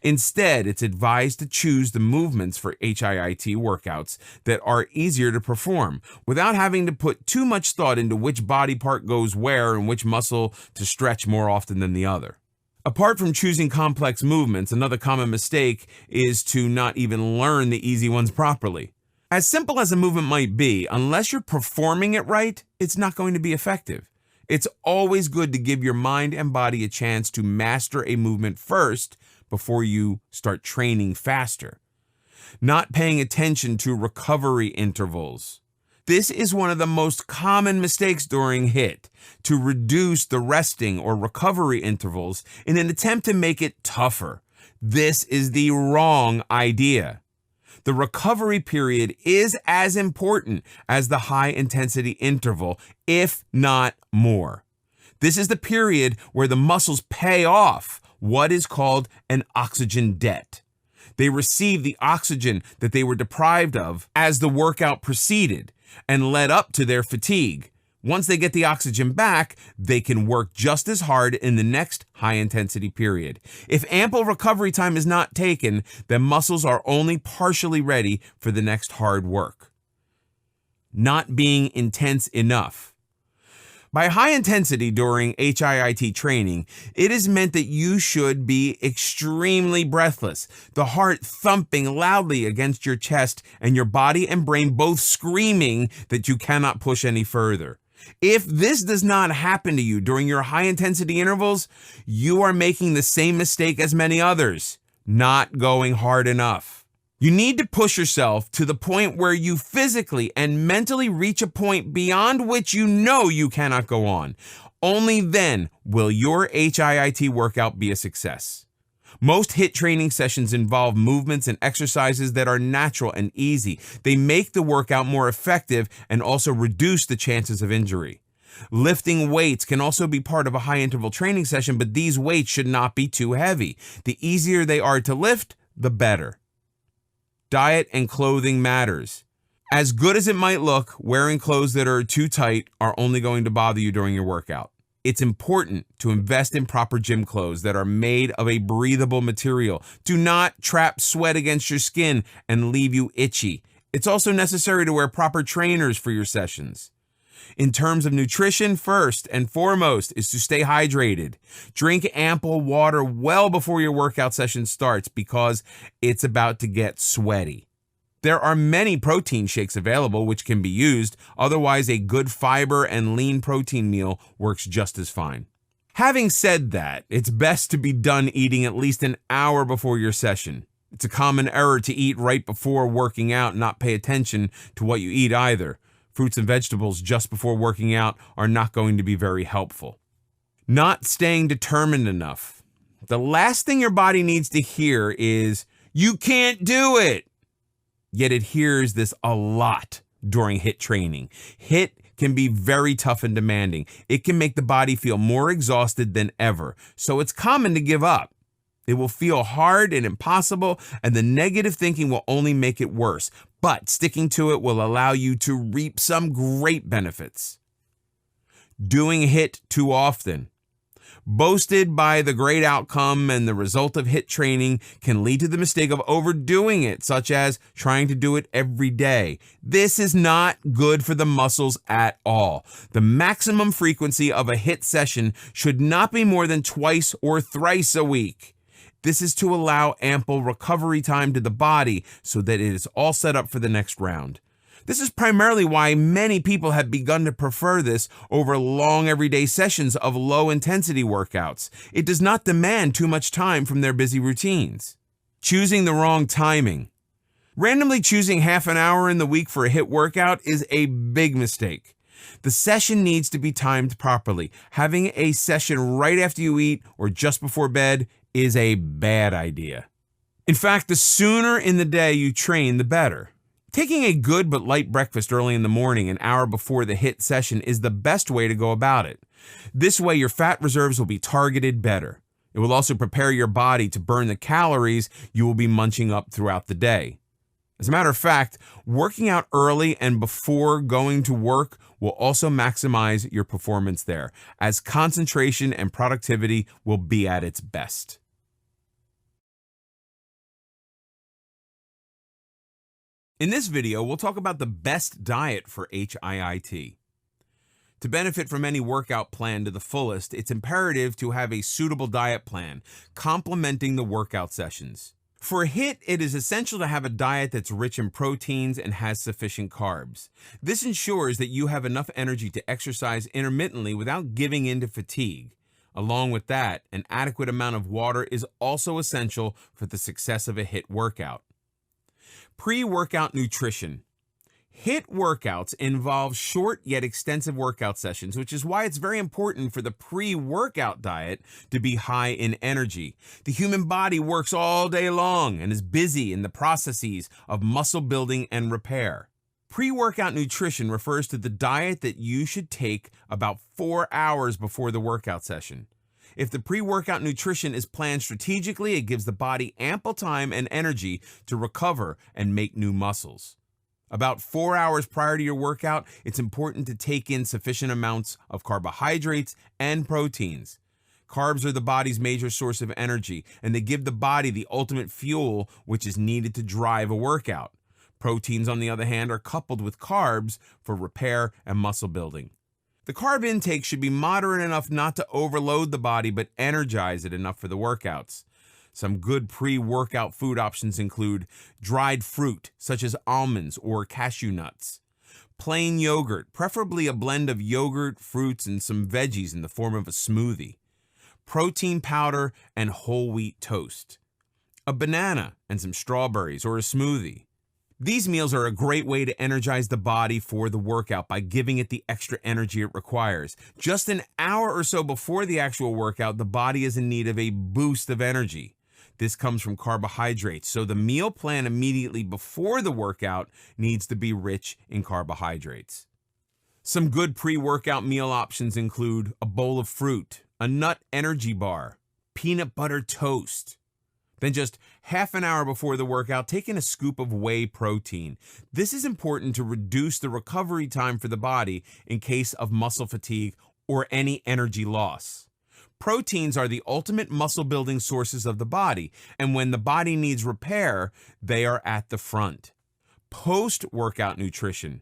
Instead, it's advised to choose the movements for HIIT workouts that are easier to perform without having to put too much thought into which body part goes where and which muscle to stretch more often than the other. Apart from choosing complex movements, another common mistake is to not even learn the easy ones properly. As simple as a movement might be, unless you're performing it right, it's not going to be effective. It's always good to give your mind and body a chance to master a movement first before you start training faster. Not paying attention to recovery intervals. This is one of the most common mistakes during HIIT, to reduce the resting or recovery intervals in an attempt to make it tougher. This is the wrong idea. The recovery period is as important as the high-intensity interval, if not more. This is the period where the muscles pay off what is called an oxygen debt. They receive the oxygen that they were deprived of as the workout proceeded and led up to their fatigue. Once they get the oxygen back, they can work just as hard in the next high-intensity period. If ample recovery time is not taken, then muscles are only partially ready for the next hard work. Not being intense enough. By high intensity during HIIT training, it is meant that you should be extremely breathless, the heart thumping loudly against your chest and your body and brain both screaming that you cannot push any further. If this does not happen to you during your high intensity intervals, you are making the same mistake as many others, not going hard enough. You need to push yourself to the point where you physically and mentally reach a point beyond which you know you cannot go on. Only then will your HIIT workout be a success. Most HIIT training sessions involve movements and exercises that are natural and easy. They make the workout more effective and also reduce the chances of injury. Lifting weights can also be part of a high interval training session, but these weights should not be too heavy. The easier they are to lift, the better. Diet and clothing matters. As good as it might look, wearing clothes that are too tight are only going to bother you during your workout. It's important to invest in proper gym clothes that are made of a breathable material. Do not trap sweat against your skin and leave you itchy. It's also necessary to wear proper trainers for your sessions. In terms of nutrition, first and foremost is to stay hydrated. Drink ample water well before your workout session starts because it's about to get sweaty. There are many protein shakes available which can be used. Otherwise, a good fiber and lean protein meal works just as fine. Having said that, it's best to be done eating at least an hour before your session. It's a common error to eat right before working out and not pay attention to what you eat either. Fruits and vegetables just before working out are not going to be very helpful. Not staying determined enough. The last thing your body needs to hear is, "You can't do it." Yet it hears this a lot during HIIT training. HIIT can be very tough and demanding. It can make the body feel more exhausted than ever. So it's common to give up. It will feel hard and impossible, and the negative thinking will only make it worse. But sticking to it will allow you to reap some great benefits. Doing HIIT too often. Boasted by the great outcome and the result of HIIT training can lead to the mistake of overdoing it, such as trying to do it every day. This is not good for the muscles at all. The maximum frequency of a HIIT session should not be more than twice or thrice a week. This is to allow ample recovery time to the body so that it is all set up for the next round. This is primarily why many people have begun to prefer this over long everyday sessions of low-intensity workouts. It does not demand too much time from their busy routines. Choosing the wrong timing. Randomly choosing half an hour in the week for a HIIT workout is a big mistake. The session needs to be timed properly. Having a session right after you eat or just before bed is a bad idea. In fact, the sooner in the day you train, the better. Taking a good but light breakfast early in the morning, an hour before the HIIT session, is the best way to go about it. This way, your fat reserves will be targeted better. It will also prepare your body to burn the calories you will be munching up throughout the day. As a matter of fact, working out early and before going to work will also maximize your performance there, as concentration and productivity will be at its best. In this video, we'll talk about the best diet for HIIT. To benefit from any workout plan to the fullest, it's imperative to have a suitable diet plan, complementing the workout sessions. For HIIT, it is essential to have a diet that's rich in proteins and has sufficient carbs. This ensures that you have enough energy to exercise intermittently without giving in to fatigue. Along with that, an adequate amount of water is also essential for the success of a HIIT workout. Pre-workout nutrition. HIIT workouts involve short yet extensive workout sessions, which is why it's very important for the pre-workout diet to be high in energy. The human body works all day long and is busy in the processes of muscle building and repair. Pre-workout nutrition refers to the diet that you should take about 4 hours before the workout session. If the pre-workout nutrition is planned strategically, it gives the body ample time and energy to recover and make new muscles. About 4 hours prior to your workout, it's important to take in sufficient amounts of carbohydrates and proteins. Carbs are the body's major source of energy, and they give the body the ultimate fuel which is needed to drive a workout. Proteins, on the other hand, are coupled with carbs for repair and muscle building. The carb intake should be moderate enough not to overload the body, but energize it enough for the workouts. Some good pre-workout food options include dried fruit, such as almonds or cashew nuts, plain yogurt, preferably a blend of yogurt, fruits, and some veggies in the form of a smoothie, protein powder, and whole wheat toast, a banana and some strawberries or a smoothie. These meals are a great way to energize the body for the workout by giving it the extra energy it requires. Just an hour or so before the actual workout, the body is in need of a boost of energy. This comes from carbohydrates, so the meal plan immediately before the workout needs to be rich in carbohydrates. Some good pre-workout meal options include a bowl of fruit, a nut energy bar, peanut butter toast. Then just half an hour before the workout, take in a scoop of whey protein. This is important to reduce the recovery time for the body in case of muscle fatigue or any energy loss. Proteins are the ultimate muscle building sources of the body, and when the body needs repair, they are at the front. Post-workout nutrition.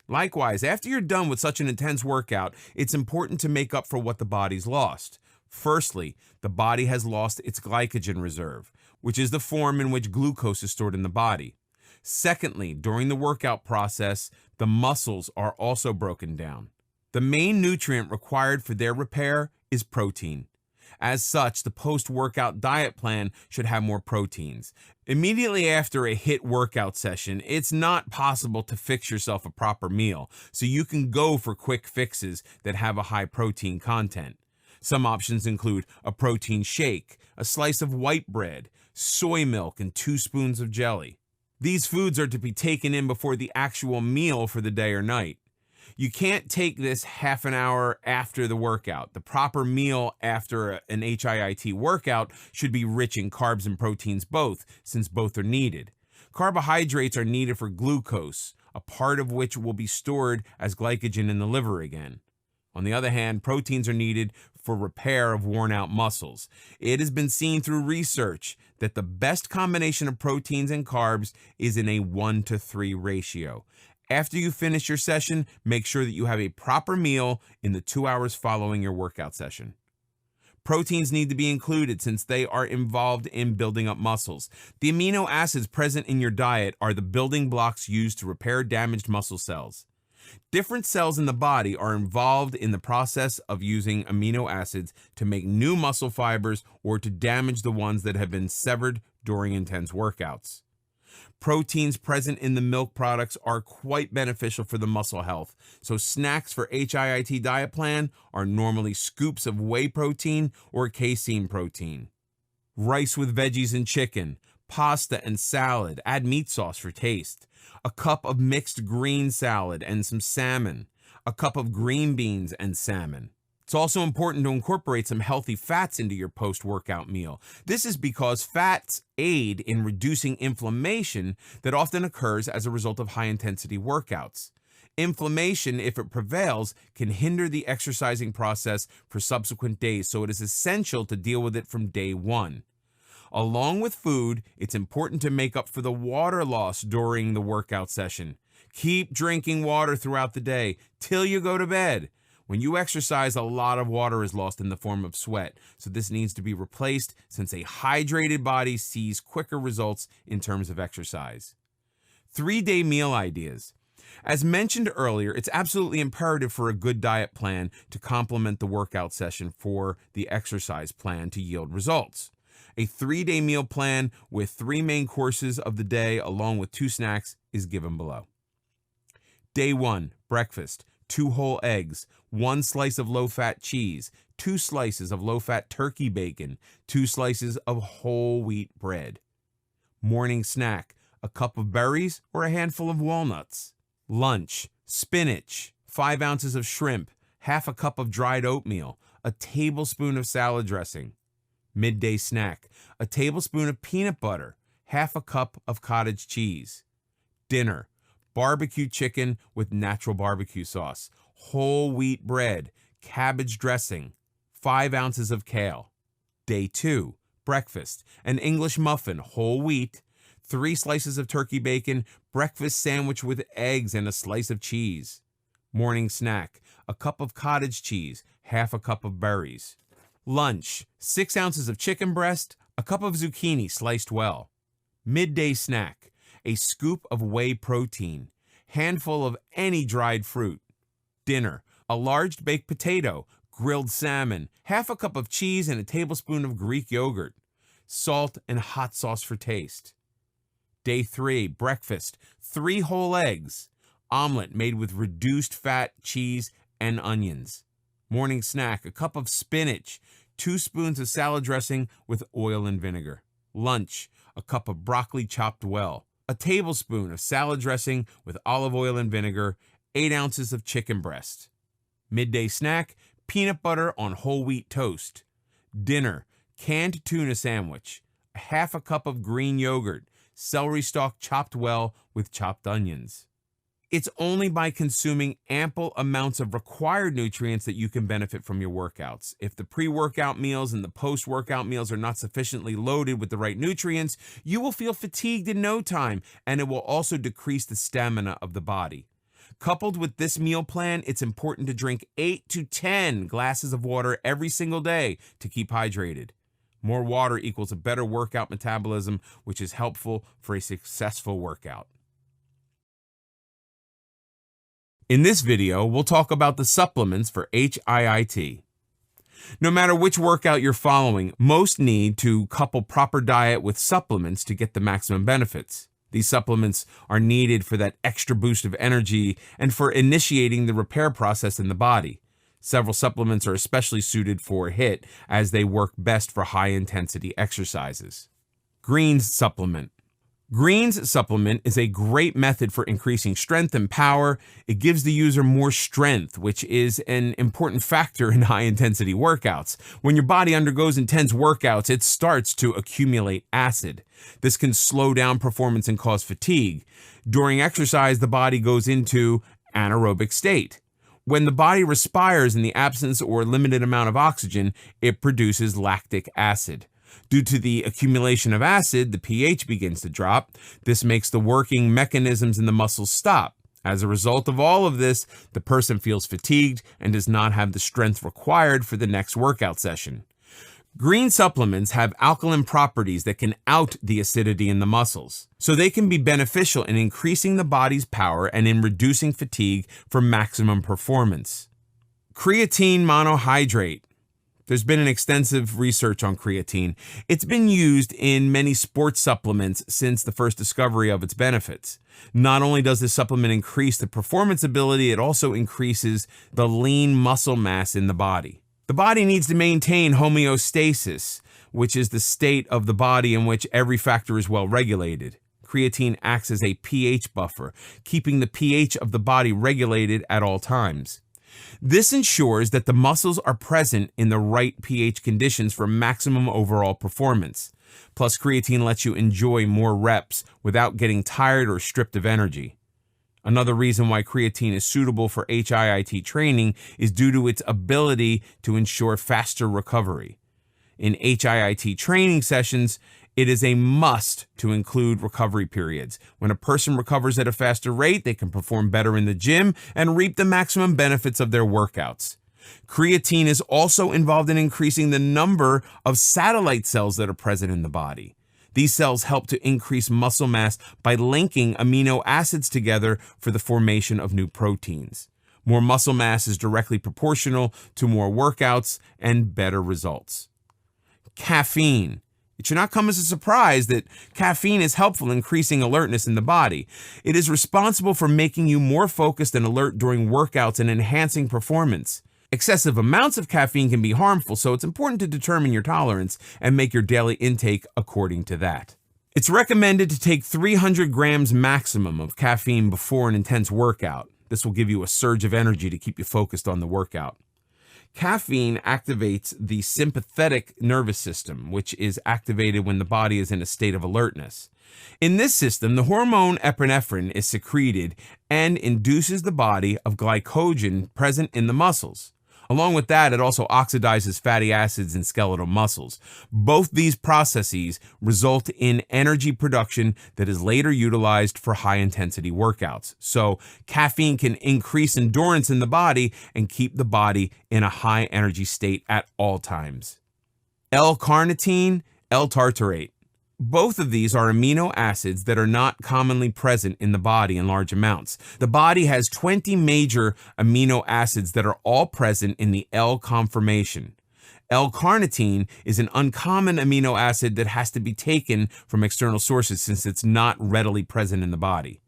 Likewise, after you're done with such an intense workout, it's important to make up for what the body's lost. Firstly, the body has lost its glycogen reserve, which is the form in which glucose is stored in the body. Secondly, during the workout process, the muscles are also broken down. The main nutrient required for their repair is protein. As such, the post-workout diet plan should have more proteins. Immediately after a HIIT workout session, it's not possible to fix yourself a proper meal, so you can go for quick fixes that have a high protein content. Some options include a protein shake, a slice of white bread, soy milk, and 2 spoons of jelly. These foods are to be taken in before the actual meal for the day or night. You can't take this half an hour after the workout. The proper meal after an HIIT workout should be rich in carbs and proteins both, since both are needed. Carbohydrates are needed for glucose, a part of which will be stored as glycogen in the liver again. On the other hand, proteins are needed for repair of worn-out muscles. It has been seen through research that the best combination of proteins and carbs is in a 1-to-3 ratio. After you finish your session, make sure that you have a proper meal in the 2 hours following your workout session. Proteins need to be included since they are involved in building up muscles. The amino acids present in your diet are the building blocks used to repair damaged muscle cells. Different cells in the body are involved in the process of using amino acids to make new muscle fibers or to damage the ones that have been severed during intense workouts. Proteins present in the milk products are quite beneficial for the muscle health, so snacks for HIIT diet plan are normally scoops of whey protein or casein protein. Rice with veggies and chicken, pasta and salad, add meat sauce for taste. A cup of mixed green salad and some salmon. A cup of green beans and salmon. It's also important to incorporate some healthy fats into your post-workout meal. This is because fats aid in reducing inflammation that often occurs as a result of high-intensity workouts. Inflammation, if it prevails, can hinder the exercising process for subsequent days, so it is essential to deal with it from day one. Along with food, it's important to make up for the water loss during the workout session. Keep drinking water throughout the day till you go to bed. When you exercise, a lot of water is lost in the form of sweat, so this needs to be replaced since a hydrated body sees quicker results in terms of exercise. 3-day meal ideas. As mentioned earlier, it's absolutely imperative for a good diet plan to complement the workout session for the exercise plan to yield results. A 3-day meal plan with 3 main courses of the day along with 2 snacks is given below. Day 1, breakfast. 2 whole eggs, 1 slice of low-fat cheese, 2 slices of low-fat turkey bacon, 2 slices of whole wheat bread. Morning snack, a cup of berries or a handful of walnuts. Lunch, spinach, 5 ounces of shrimp, half a cup of dried oatmeal, a tablespoon of salad dressing. Midday snack, a tablespoon of peanut butter, half a cup of cottage cheese. Dinner, barbecue chicken with natural barbecue sauce, whole wheat bread, cabbage dressing, 5 ounces of kale. Day 2, breakfast, an English muffin, whole wheat, 3 slices of turkey bacon, breakfast sandwich with eggs and a slice of cheese. Morning snack, a cup of cottage cheese, half a cup of berries. Lunch, 6 ounces of chicken breast, a cup of zucchini sliced well. Midday snack, a scoop of whey protein, handful of any dried fruit. Dinner, a large baked potato, grilled salmon, half a cup of cheese and a tablespoon of Greek yogurt. Salt and hot sauce for taste. Day 3, breakfast, 3 whole eggs, omelet made with reduced fat, cheese, and onions. Morning snack, a cup of spinach, 2 spoons of salad dressing with oil and vinegar. Lunch, a cup of broccoli chopped well, a tablespoon of salad dressing with olive oil and vinegar, 8 ounces of chicken breast. Midday snack, peanut butter on whole wheat toast. Dinner, canned tuna sandwich, half a cup of green yogurt, celery stalk chopped well with chopped onions. It's only by consuming ample amounts of required nutrients that you can benefit from your workouts. If the pre-workout meals and the post-workout meals are not sufficiently loaded with the right nutrients, you will feel fatigued in no time, and it will also decrease the stamina of the body. Coupled with this meal plan, it's important to drink 8 to 10 glasses of water every single day to keep hydrated. More water equals a better workout metabolism, which is helpful for a successful workout. In this video, we'll talk about the supplements for HIIT. No matter which workout you're following, most need to couple proper diet with supplements to get the maximum benefits. These supplements are needed for that extra boost of energy and for initiating the repair process in the body. Several supplements are especially suited for HIIT as they work best for high-intensity exercises. Greens supplement. Greens supplement is a great method for increasing strength and power. It gives the user more strength, which is an important factor in high-intensity workouts. When your body undergoes intense workouts, it starts to accumulate acid. This can slow down performance and cause fatigue. During exercise, the body goes into anaerobic state. When the body respires in the absence or limited amount of oxygen, it produces lactic acid. Due to the accumulation of acid, the pH begins to drop. This makes the working mechanisms in the muscles stop. As a result of all of this, the person feels fatigued and does not have the strength required for the next workout session. Green supplements have alkaline properties that can out the acidity in the muscles, so they can be beneficial in increasing the body's power and in reducing fatigue for maximum performance. Creatine monohydrate. There's been an extensive research on creatine. It's been used in many sports supplements since the first discovery of its benefits. Not only does this supplement increase the performance ability, it also increases the lean muscle mass in the body. The body needs to maintain homeostasis, which is the state of the body in which every factor is well regulated. Creatine acts as a pH buffer, keeping the pH of the body regulated at all times. This ensures that the muscles are present in the right pH conditions for maximum overall performance. Plus, creatine lets you enjoy more reps without getting tired or stripped of energy. Another reason why creatine is suitable for HIIT training is due to its ability to ensure faster recovery. In HIIT training sessions, it is a must to include recovery periods. When a person recovers at a faster rate, they can perform better in the gym and reap the maximum benefits of their workouts. Creatine is also involved in increasing the number of satellite cells that are present in the body. These cells help to increase muscle mass by linking amino acids together for the formation of new proteins. More muscle mass is directly proportional to more workouts and better results. Caffeine. It should not come as a surprise that caffeine is helpful in increasing alertness in the body. It is responsible for making you more focused and alert during workouts and enhancing performance. Excessive amounts of caffeine can be harmful, so it's important to determine your tolerance and make your daily intake according to that. It's recommended to take 300 grams maximum of caffeine before an intense workout. This will give you a surge of energy to keep you focused on the workout. Caffeine activates the sympathetic nervous system, which is activated when the body is in a state of alertness. In this system, the hormone epinephrine is secreted and induces the body of glycogen present in the muscles. Along with that, it also oxidizes fatty acids in skeletal muscles. Both these processes result in energy production that is later utilized for high-intensity workouts. So caffeine can increase endurance in the body and keep the body in a high-energy state at all times. L-carnitine, L-tartarate. Both of these are amino acids that are not commonly present in the body in large amounts. The body has 20 major amino acids that are all present in the L conformation. L-carnitine is an uncommon amino acid that has to be taken from external sources since it's not readily present in the body.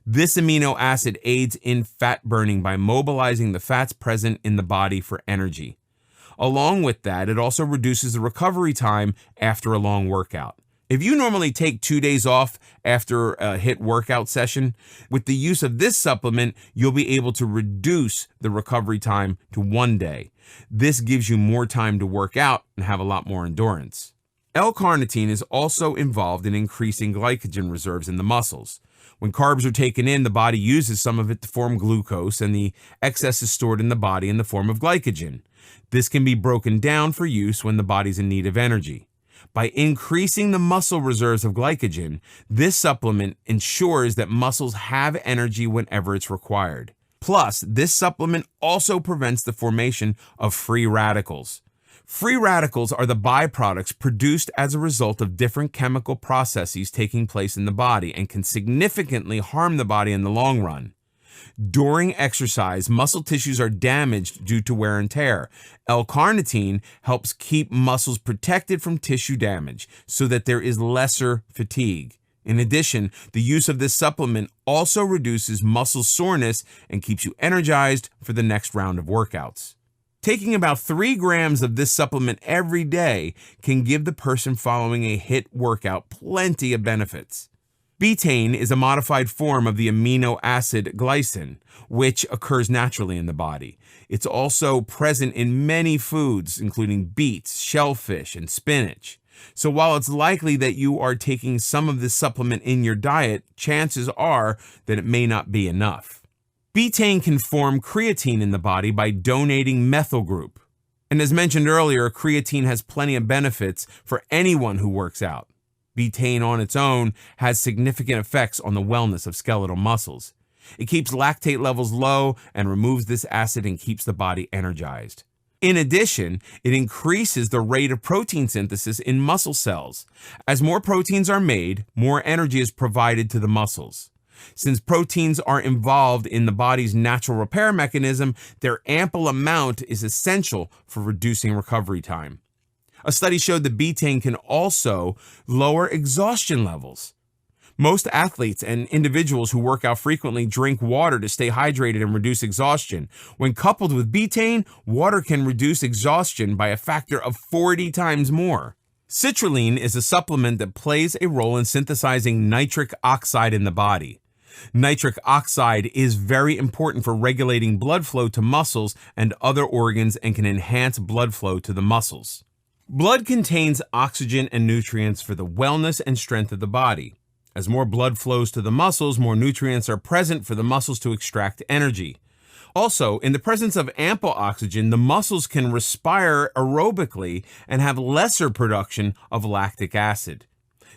This amino acid aids in fat burning by mobilizing the fats present in the body for energy. Along with that, it also reduces the recovery time after a long workout. If you normally take 2 days off after a HIIT workout session, with the use of this supplement, you'll be able to reduce the recovery time to 1 day. This gives you more time to work out and have a lot more endurance. L-carnitine is also involved in increasing glycogen reserves in the muscles. When carbs are taken in, the body uses some of it to form glucose, and the excess is stored in the body in the form of glycogen. This can be broken down for use when the body's in need of energy. By increasing the muscle reserves of glycogen, this supplement ensures that muscles have energy whenever it's required. Plus, this supplement also prevents the formation of free radicals. Free radicals are the byproducts produced as a result of different chemical processes taking place in the body and can significantly harm the body in the long run. During exercise, muscle tissues are damaged due to wear and tear. L-carnitine helps keep muscles protected from tissue damage so that there is lesser fatigue. In addition, the use of this supplement also reduces muscle soreness and keeps you energized for the next round of workouts. Taking about 3 grams of this supplement every day can give the person following a HIIT workout plenty of benefits. Betaine is a modified form of the amino acid glycine, which occurs naturally in the body. It's also present in many foods, including beets, shellfish, and spinach. So while it's likely that you are taking some of this supplement in your diet, chances are that it may not be enough. Betaine can form creatine in the body by donating methyl group. And as mentioned earlier, creatine has plenty of benefits for anyone who works out. Betaine on its own has significant effects on the wellness of skeletal muscles. It keeps lactate levels low and removes this acid and keeps the body energized. In addition, it increases the rate of protein synthesis in muscle cells. As more proteins are made, more energy is provided to the muscles. Since proteins are involved in the body's natural repair mechanism, their ample amount is essential for reducing recovery time. A study showed that betaine can also lower exhaustion levels. Most athletes and individuals who work out frequently drink water to stay hydrated and reduce exhaustion. When coupled with betaine, water can reduce exhaustion by a factor of 40 times more. Citrulline is a supplement that plays a role in synthesizing nitric oxide in the body. Nitric oxide is very important for regulating blood flow to muscles and other organs and can enhance blood flow to the muscles. Blood contains oxygen and nutrients for the wellness and strength of the body. As more blood flows to the muscles, more nutrients are present for the muscles to extract energy. Also, in the presence of ample oxygen, the muscles can respire aerobically and have lesser production of lactic acid.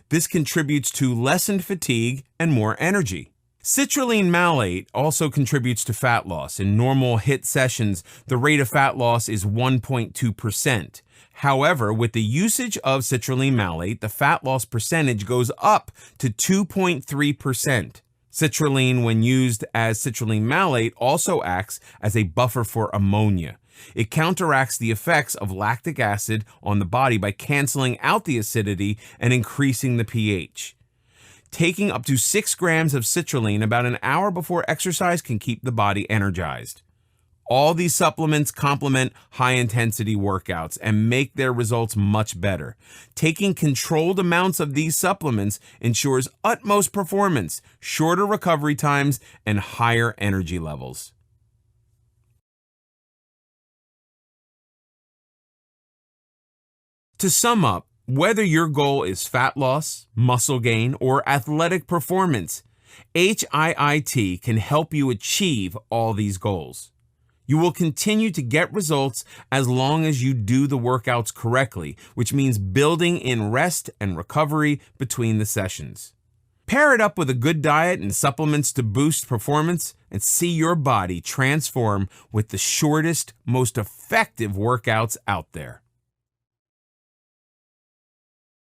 This contributes to lessened fatigue and more energy. Citrulline malate also contributes to fat loss. In normal HIIT sessions, the rate of fat loss is 1.2%. However, with the usage of citrulline malate, the fat loss percentage goes up to 2.3%. Citrulline, when used as citrulline malate, also acts as a buffer for ammonia. It counteracts the effects of lactic acid on the body by canceling out the acidity and increasing the pH. Taking up to 6 grams of citrulline about an hour before exercise can keep the body energized. All these supplements complement high-intensity workouts and make their results much better. Taking controlled amounts of these supplements ensures utmost performance, shorter recovery times, and higher energy levels. To sum up, whether your goal is fat loss, muscle gain, or athletic performance, HIIT can help you achieve all these goals. You will continue to get results as long as you do the workouts correctly, which means building in rest and recovery between the sessions. Pair it up with a good diet and supplements to boost performance and see your body transform with the shortest, most effective workouts out there.